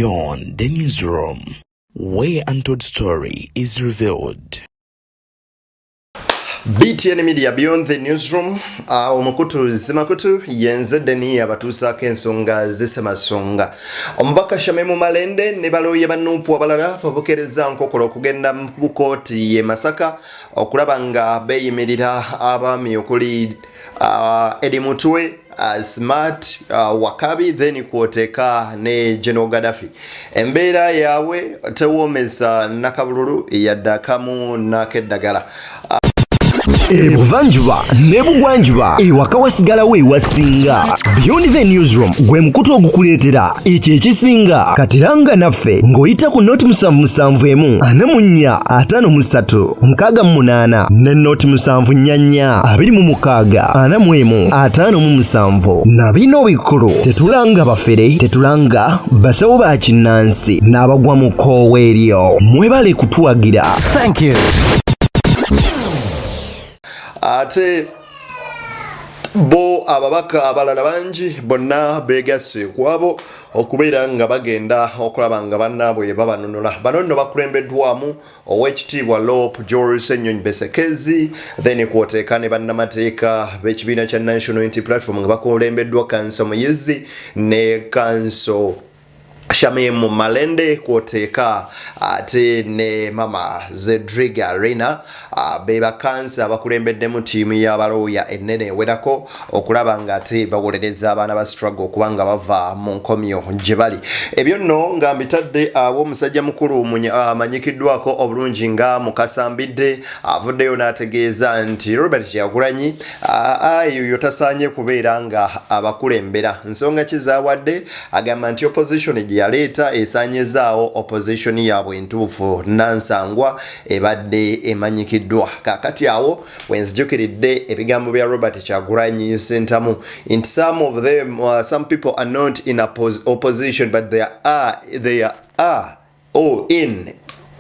Beyond the newsroom, where untold story is revealed. BTN Media Beyond the Newsroom, omukutu zimakutu yenzedeni abatuusako ensonga zisemasonga. Omubaka Shamemu Malende ne baloye bannupu abalala babukereza nkokolo okugenda mu kooti ye Masaka okulaba nga beeyimirira abaami okuli Eddy mutwe, Smart, Wakabi, then kwoteka ne General Gaddafi. Embeera yawe tewoomesa nakabululu yaddakamu nakeddagala. Ebuvanjuba nebugwanjuba ewaka wasigalawo ewasinga. Beyond the Newsroom gwe mukutu ogukuleetera ekyo ekisinga. Katiranga naffe ng'oyita ku noti 771 44 53 ne noti 744 26 45 na bino bikulu tetulanga bafere tetulanga basawo ba kinnansi n'abagwa mu koowa eryo. Mwebale kutuwagira. Thank you. Ate bo ababaka abalala bangi bonna begasse kwabo okubeera nga bagenda okulaba nga bannaabwe babanunula. Bano nno bakulembeddwamu Oweekitiibwa Lope George Ssenyonyi Besekezi, then kwoteeka ne bannamateeka b'ekibiina kya National Unity Platform nga bakulembeddwa Kanso Muyizi ne Kanso Shamemu Malende, kwoteeka ate ne Mama Zedriga Rena beba kansa bakulembeddemu ttiimu y'abalooya ennene ewerako okulaba nga ate bawolereza abaana ba struggle okubanga bava mu nkomyo gye bali. Ebyo nno nga mbitadde omusajja mukulu amanyikiddwako obulungi nga Mukasa Mbidde avuddeyo n'ategeeza nti Robert Kyagulanyi yoyo tasaanye kubeera nga abakulembera. Nsonga kizaawadde agamba nti opposition yaleeta esaanyezaawo opposition yaabwe entuufu nansangwa ebadde emanyikiddwa. Kakati awo wenzijukiridde ebigambo bya Robert Kyagulanyi Ssentamu nti some of them some people are not in opposition but they are all in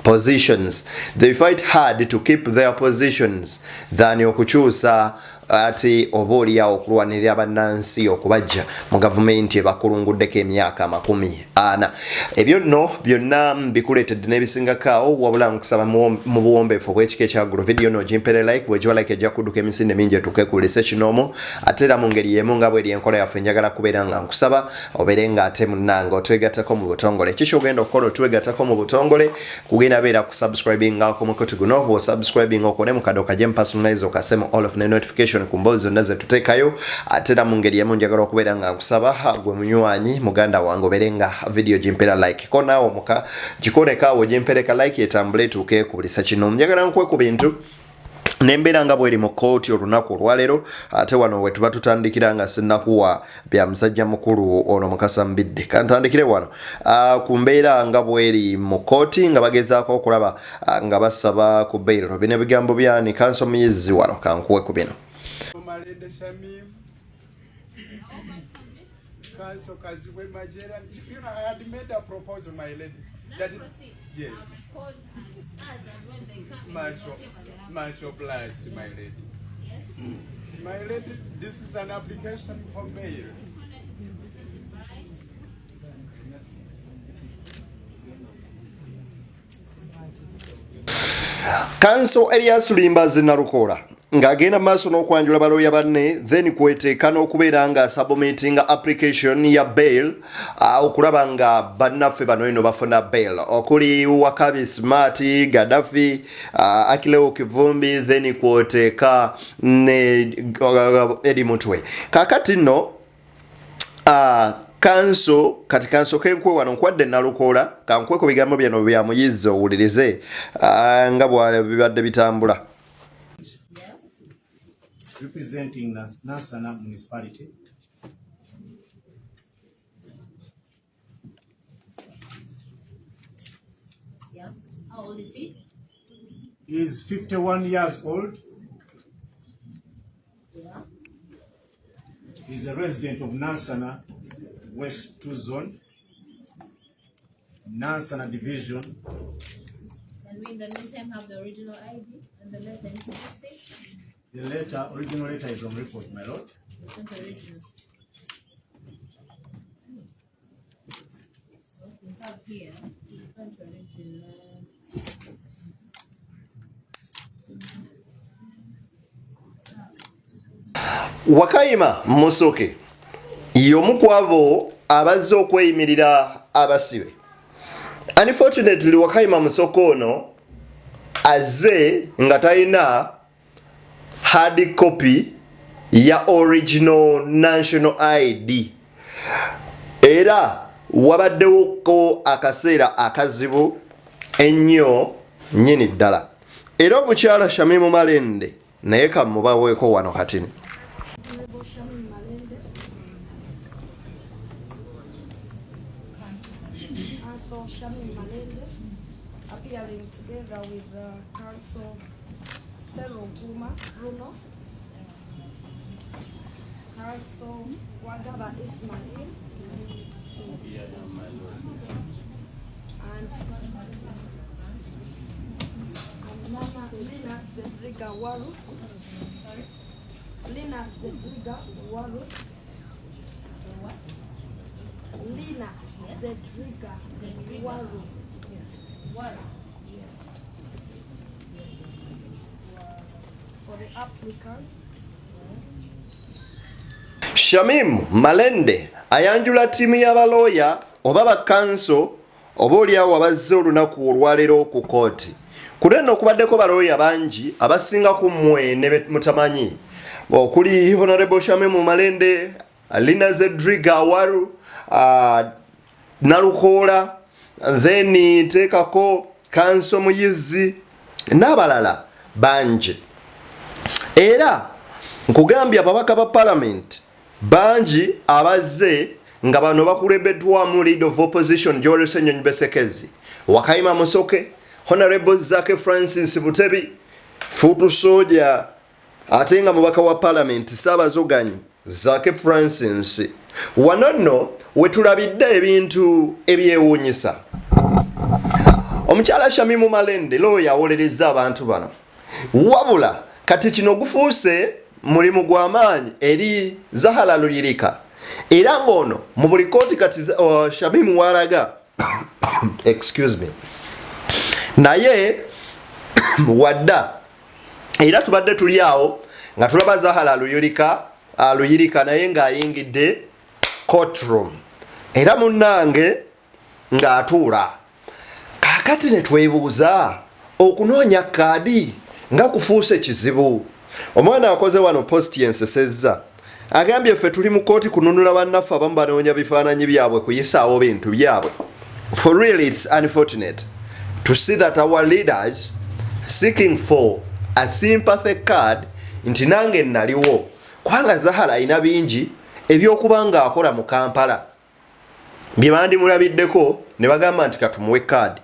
positions. They fight hard to keep their positions than okukyusa ati oboolyawo okulwanirira bannansi okubajja mu gavumenti ebakulunguddeko emyaka 40. Ebyo nno byonna bikuleetedde n'ebisingakaawo wabula nkusaba mu buwombeefu bw'ekika ekyagulu video no gimpere like bwegiwa like ejja kudduka emisinde mingi etuuke ku research nomo ate era mu ngeri y'emu nga bw'eri enkola yaffe njagala kubeera nga nkusaba obeere nga ate munnanga otwegattako mu butongole. Kiki ogenda okukola otwegattako mu butongole kugenda beera ku subscribing ku mukutu guno bw'osubscribing okone mu kado kaje personalize okasemu all of the notification kumbozo naze tutekayo ate era mu ngeri y'emu njagala okubeera nga nkusaba gwe munywanyi muganda wange obeere nga video gimpera like ko naawe muka gikolekaawo gimpereka like etambule etuuke ku bulisa kino. Njagala nkwe ku bintu nembeera nga bweri mu kooti olunaku olwaleero ate wano we tuba tutandikira nga sinnakuwa bya musajja mukulu ono Mukasa Mbidde. Kantandikire wano ku mbeera nga bweri mu kooti nga bagezaako okulaba nga basaba ku bail. Bino ebigambo byani Kanso Muyizi wano kankuwe ku bino. So, because when my general, you know, I had made a proposal, my lady. That yes. Much obliged, my lady. Yes. My lady, this is an application for bail. Kanso Elias Limbazi Narukola ng'agenda maaso n'okwanjula balooya banne then kweteeka n'okubeera nga submitting application ya bail okulaba nga bannaffe bano eno bafuna bail okuli Wakabi, Smart, Gaddafi, Akileo Kivumbi then kwoteeka ne Eddy mutwe. Kakati nno Kanso kati Kanso kenkwe wano nkwadde Nalukola kankwe ku bigambo byano bya Muyizi owulirize nga bwabibadde bitambula. Representing Nansana municipality. Yeah. How old is he? He is 51 years old. Yeah. He is a resident of Nansana West 2 Zone, Nansana Division. And we in the meantime have the original ID and the letter introducing. The original letter is on record, my lord. It's not original. Okay. have here is original. Wakayima Musoke y'omu ku abo abazze okweyimirira abasibe. Unfortunately Wakayima Musoke ono azze nga talina hard copy ya original national ID era wabaddewo akaseera akazibu ennyo nnyini ddala. Era omukyala Shamimu Malende naye kamubaweeko wano katini. Appearing together with Council Sero Bruno, Council Wagaba Ismail, and Mama Lina Zedriga Waru. Lina Zedriga Waru. Lina Zedriga Waru. Yes. For the applicant. Shamimu Malende ayanjula timu y'abaloya oba ba kanso oba oliawo abazze olunaku olwaleero ku kooti. Kuleno okubaddeko baloya bangi abasinga ku mmwe ne mutamanyi okuli Honorable Shamimu Malende, Lina Zedriga Waru, Nalukoola, then tekako Kanso Muyizi n'abalala bangi. Era nkugambye ababaka ba parliament bangi abazze nga bano bakulembeddwamu leader of opposition Joel Ssenyonyi Besekezi, Wakayima Musoke, Honorable Zake Francis Butebi, Futu Soja, ate nga mubaka wa parliament Ssabazoganyi Zake Francis. Wano wetulabidde ebintu ebyewuunyisa. Omukyala Shamimu Malende looya awolereza abantu bano. Wabula kati kino gufuuse mulimu gw'amaanyi eri Zahala Luyirika. Era ng'ono mu buli kooti kati Shamimu walaga excuse me. Naye wadda era tubadde tuli awo nga tulaba Zahala Luyirika naye ng'ayingidde courtroom. Era munnange ng'atuula. Kakati ne twebuuza okunoonya kaadi nga kufuuse kizibu. Omwana akoze wano post yensesezza. Agambye ffe tuli mu kooti kununula bannaffe abamu banoonya bifaananyi byabwe kuyisaawo bintu byabwe. For real it's unfortunate to see that our leaders seeking for a sympathy card nti nange naliwo. Kwanga Zahala ayina bingi ebyokubanga akola mu Kampala bye bandimulabiddeko ne bagamba nti katumuwe kaadi.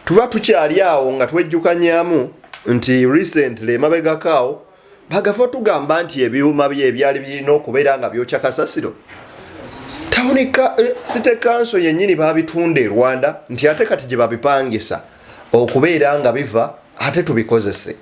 Tuba tukyali awo nga twejjukanyaamu nti recently mabegakaawo bagafa tugamba nti ebyuma bye ebyali birina okubeera nga byokya kasasiro. Tawunika City Council yennyini babitunda e Rwanda nti ate kati gye babipangisa okubeera nga biva ate tubikozese.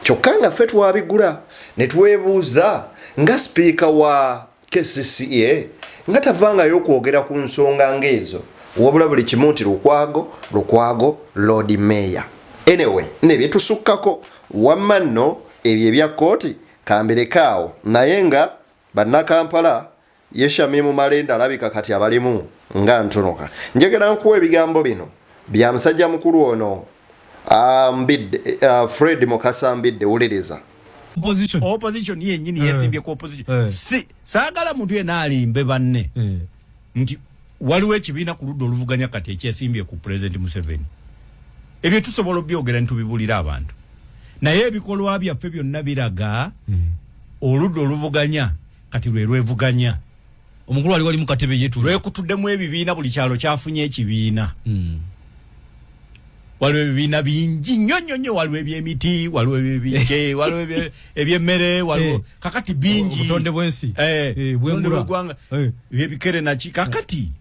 Kyokka nga ffe twabigula ne twebuuza nga speaker wa KCCA nga tavangayo okwogera ku nsonga ng'ezo wabula buli kimu nti Lukwago Lord Mayor. Anyway ne byetusukkako wamma nno ebyo ebya kooti kambirikaawo naye nga bannakampala ye Shamimu Malende alabika kati abalimu nga ntonoka. Njagala nkuwa ebigambo bino bya musajja mukulu ono Mbidde, Fred Mukasa Mbidde wuliriza. Opposition yennyini yesimbye ku opposition. Saagala muntu yenna alimbe banne nti waliwo ekibiina ku ludda oluvuganya kati ekyesimbye ku President Museveni. Ebyo tusobola obyogera ntubibulira abantu. Naye ebikolwa byaffe byonna biraga oludda oluvuganya kati lwevuganya. Omukulu wali mu katebe yetu lwekutuddemu ebibiina buli kyalo kyafunye ekibiina. Waliwo ebibiina bingi nnyo waliwo ebyemiti waliwo ebibije waliwo ebyemmere waliwo kakati bingi obutonde bw'ensi bw'eggwanga ebyebikere naki kakati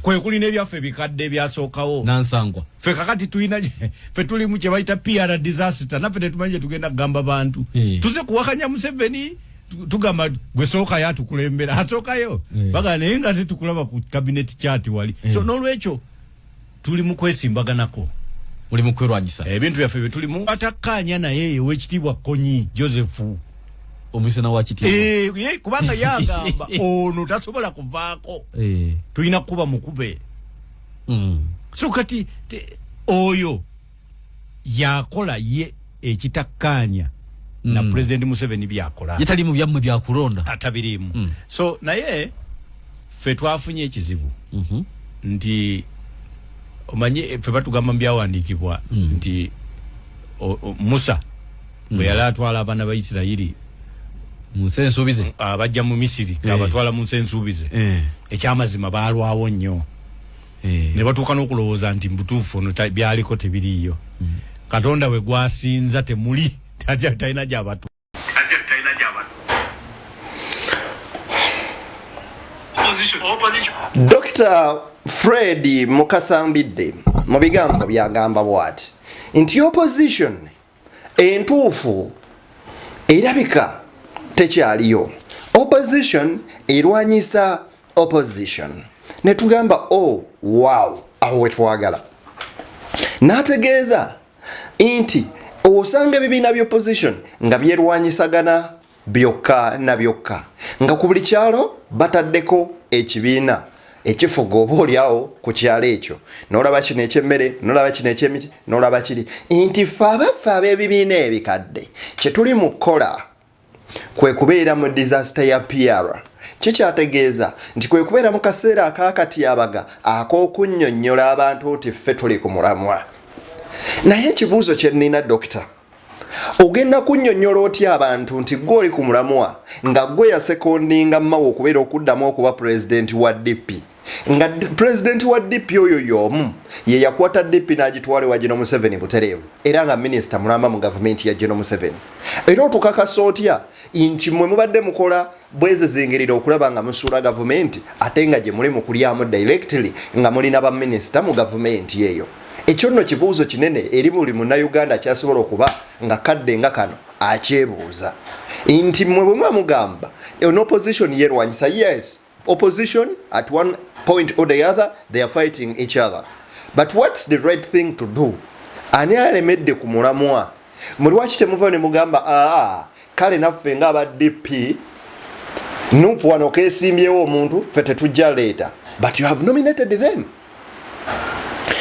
kwe kulina ebyaffe bikadde ebyasookawo nansangwa ffe kakati tulina ffe tuli mu kye bayita PR disaster naffe tetumanyi gye tugenda kugamba bantu tuze kuwakanya Museveni tugamba gwe sooka yatukulembera asookayo baga naye nga tetukulaba ku cabinet chat wali so n'olwekyo tuli mu kwesimbaganako muli mu kwerwanyisa ebintu byaffe bye tulimu atakkaanya naye owekitiibwa Konyi Joseph omusana wa kitiibwa kubanga yagamba ono tasobola kuvaako tulina kuba mukube so kati oyo yakola ye ekitakkaanya na President Museveni byakola yetali mu byammwe byakulonda atabirimu so naye ffe twafunye ekizibu nti omanye ffe batugamba mu byawandiikibwa nti Musa bwe yali atwala abaana ba Isirayiri mu nsi ensuubize abajja mu Misiri abatwala mu nsi ensuubize ekyamazima baalwawo nnyo ne batuuka n'okulowooza nti mbutuufu ono byaliko tebiriiyo Katonda we gwasinza temuli talina gy'abatu Dr. Fred Mukasa Mbidde mu bigambo byagamba bw'ati nti opposition entuufu erabika tekyaliyo opposition erwanyisa opposition ne tugamba wow awo wetwagala n'ategeeza nti osanga ebibiina by'opposition nga byerwanyisagana byokka na byokka nga ku buli kyalo bataddeko ekibiina ekifuga oba oliawo ku kyalo ekyo n'olaba kino ekyemmere n'olaba kino ekyemiti n'olaba kiri nti ffe abaffe ab'ebibiina ebikadde kye tuli mu kukola kwe kubeera mu disaster ya PR kikyategeeza nti kwe kubeera mu kaseera akakatyabaga ak'okunnyonnyola abantu nti ffe tuli ku mulamwa naye ekibuuzo kye nnina dokita ogenda kunnyonnyola otya abantu nti gwe oli ku mulamwa nga gwe yasekondinga mmawe okubeera okuddamu okuba pulezidenti wa DP nga pulezidenti wa DP oyo y'omu ye yakwata DP n'agitwala ewa General Museveni butereevu era nga minisita mulamba mu gavumenti ya General Museveni era otukakasa otya nti mwe mubadde mukola bwezezingirira okulaba nga musuula gavumenti ate nga gye muli mu kulyamu directly nga mulina ba minisita mu gavumenti eyo ekyo nno kibuuzo kinene eri buli munnayuganda kyasobola okuba nga kadde nga kano akyebuuza nti mwe bwe muba mugamba an opposition yerwanyisa yes opposition at one point or the other they are fighting each other but what's the right thing to do ani alemedde ku mulamwa mulwaki temuva ne mugamba kale naffe nga aba DP nupu wano keesimbyewo omuntu ffe tetujja leeta but you have nominated them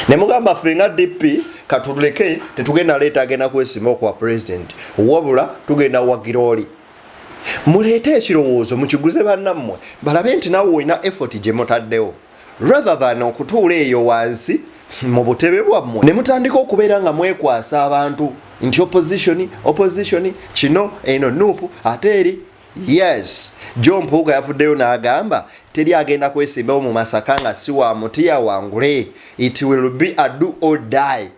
ne mugamba ffe nga DP katuleke tetugenda leeta agenda kwesimba okuwa president wabula tugenda wagira oli muleete ekirowoozo mukiguze bannammwe balabe nti nawe olina effort gye mutaddewo rather than okutuula eyo wansi mu butebe bwammwe ne mutandika okubeera nga mwekwasa abantu nti opposition kino eno nuupu ate eri yes John Mpuuga yavuddeyo n'agamba teri agenda kwesimbawo mu Masaka nga si wa mutiya wangule it will be a do or die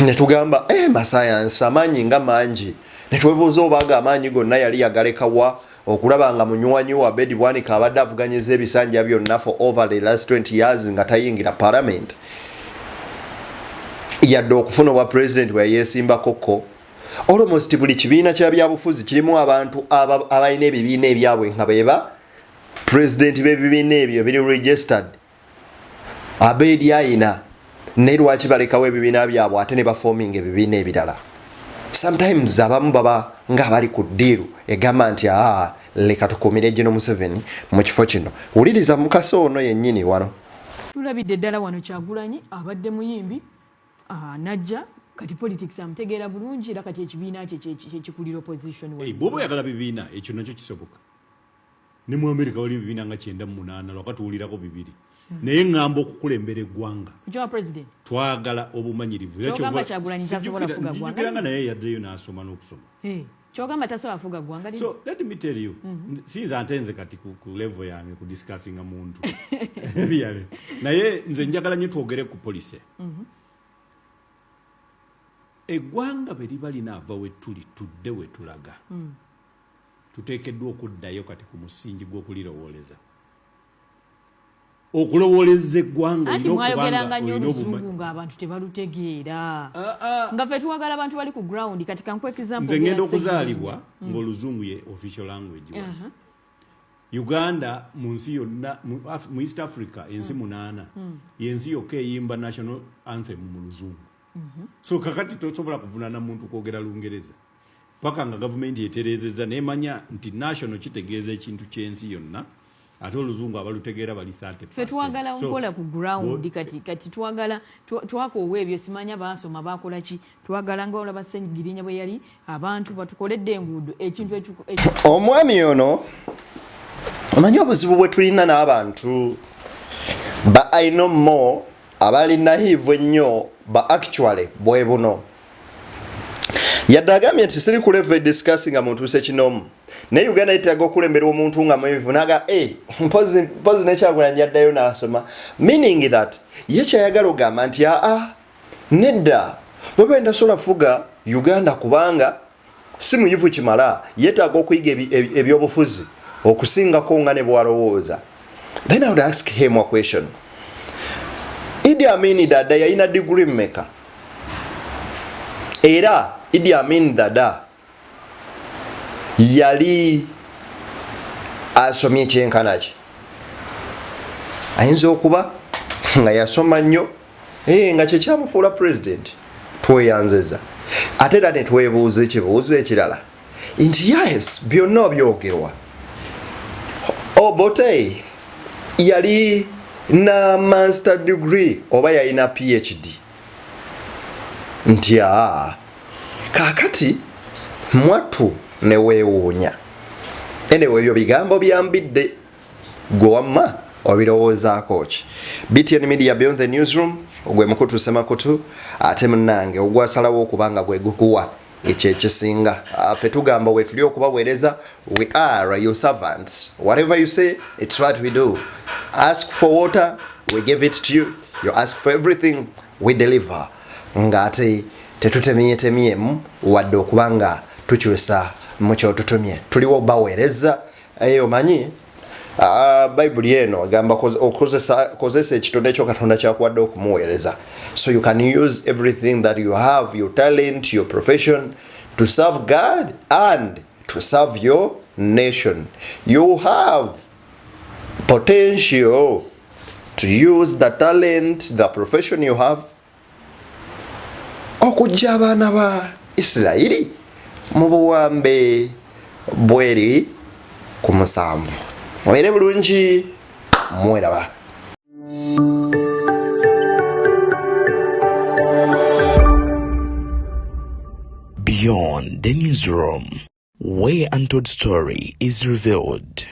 ne tugamba masayansi amaanyi nga mangi ne twebuuza obaga amaanyi gonna yali yagalekawa okulaba nga munywanyi wa Bobi Wine abadde avuganyiza ebisanja byonna for over the last 20 years nga tayingira parliament yadde okufuna obwa president bwe yeesimbako ko almost buli kibiina kya byabufuzi kirimu abantu abalina ebibiina ebyabwe nga beba president b'ebibiina ebyo biri registered abeedi ayina naye lwaki balekawo ebibiina byabwe ate ne baforming ebibiina ebirala sometimes abamu baba ng'abali ku ddiiru egamba nti leka tukumire General Museveni mu kifo kino wuliriza Mukasa ono yennyini wano tulabidde ddala wano Kyagulanyi abadde muyimbi najja kati politics amutegeera bulungi era kati ekibiina kyekikulira opposition bw'oba oyagala bibiina ekyo nakyo kisoboka ne mu Amerika wali bibiina nga 98 lwakati tuwulirako bibiri naye ngamba okukulembera eggwanga twagala obumanyirivu kijjukiranga naye yaddeyo n'asoma n'okusoma kyogamba tasobola kufuga ggwanga so let me tell you sinza ntenze kati ku level yange ku discussinga muntu really naye nze njagala nnyo twogere ku police eggwanga bwe liba linaava we tuli tudde we tulaga tuteekeddwa okuddayo kati ku musingi gw'okulirowooleza okulowooleza eggwanga ati mwayogeranga nnyo oluzungu ng'abantu tebalutegeera nga ffe tuwagala abantu bali ku ground kati kanku example nze ngenda okuzaalibwa ng'oluzungu ye official language Uganda munsi yonna mu East Africa ensi munana yensi yokka eyimba national anthem mu luzungu. So kakati tosobola kuvunana muntu kwogera Lungereza paka nga government yeterezeza nemanya nti national kitegeeza ekintu kyensi yonna ate oluzungu abalutegeera bali 30%. Ffe twagala nkola ku ground kati twagala twakoowa ebyo simanya baasoma bakola ki twagala nga olaba Ssenyigirinya bwe yali abantu batukoledde enguudo ekintu omwami ono omanyi obuzibu bwe tulina n'abantu ba I know more abali naive ennyo ba actually bwe buno yadde agambye nti siri ku level discussing nga muntu sekinomu ne Uganda itaga okulembera omuntu nga mwevu naga mpozi nekyagulanya yaddayo n'asoma meaning that ye kyayagala ogamba nti nedda bwe ndasobola fuga Uganda kubanga si muyivu kimala yetaaga okuyiga ebyobufuzi okusingako nga ne bwalowooza. Then I would ask him a question. Idi Amin dada yalina degree mmeka? Era Idi Amin dada yali asomye kyenkana ki? Ayinza okuba nga yasoma nnyo nga kyekyamufuula president tweyanzeza ate era ne twebuuza ekibuuzo ekirala nti yes byonna byogerwa Obote yali na master degree oba yalina PhD nti kakati mwatu ne weewuunya anyway ebyo bigambo bya Mbidde gwe wamma obirowoozaako ki? BTN Media Beyond the Newsroom ogwe mukutu semakutu ate munnange ogwasalawo okubanga gwe gukuwa ekyekisinga ffe tugamba we tuli okubaweereza we are your servants. Whatever you say, it's what we do. Ask for water, we give it to you. You ask for everything, we deliver. Ngate tetutemyemu wadde okubanga tukyusa mu kyotutumye tuliwo baweereza omanyi Bible eno agamba kozesa ekitonde ekyo Katonda kyakuwadde okumuweereza. So you can use everything that you have, your talent, your profession, to serve God and to serve your nation. You have potential to use the talent, the profession you have okujja abaana ba Isirayiri mu buwambe bweri ku musanvu. Mwere bulungi mweraba. Beyond the newsroom, where untold story is revealed.